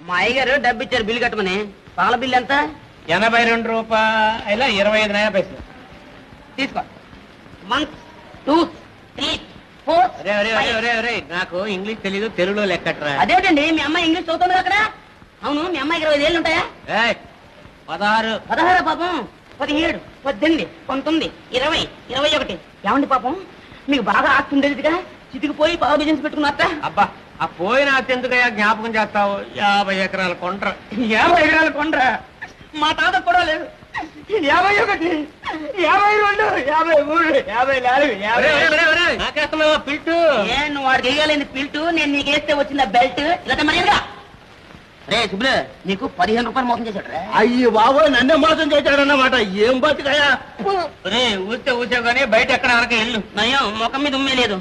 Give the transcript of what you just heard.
మా అయ్యగారు డబ్బు ఇచ్చారు బిల్లు కట్టమని. పాల బిల్లు ఎంత? 82 రూపాయల 25 పైసలు. తీసుకో. 1 2 3 4. నాకు ఇంగ్లీష్ తెలీదు, తెలుగులో లెక్కట్రా. అదేంటండి మీ అమ్మాయి ఇంగ్లీష్ చదువుతుంది అక్కడ? అవును, మీ అమ్మాయికి 25 ఏళ్ళు ఉంటాయా? 16 పాపం. 17 18 19 20 21. ఏమండి పాపం, మీకు బాగా ఆస్తి ఉండేదిగా, చితికిపోయి బాగా బిజినెస్ పెట్టుకున్నారట. అబ్బా, ఆ పోయిన అత్యంతగా జ్ఞాపకం చేస్తావు. 50 ఎకరాల కొండ్ర. 50 ఎకరాల కొండ్ర మా తాత కూడా లేదు. 51 52 53 54 నాకేస్తున్నావా పిల్టు? నువ్వు వాడికి వేయగలేని పిల్టు, నేను నీకు వేస్తే వచ్చిన బెల్ట్. ఇలా మర్యాదగా రే సుబ్బులు, నీకు 15 రూపాయలు మోసం చేశాడు. అయ్యి బాబోయ్, నన్నే మోసం చేశాడన్నమాట. ఏం బతికాయా? ఊస్తే ఊసావు కానీ బయట ఎక్కడ వరకు వెళ్ళు. నయం ముఖం మీద ఉమ్మే లేదు.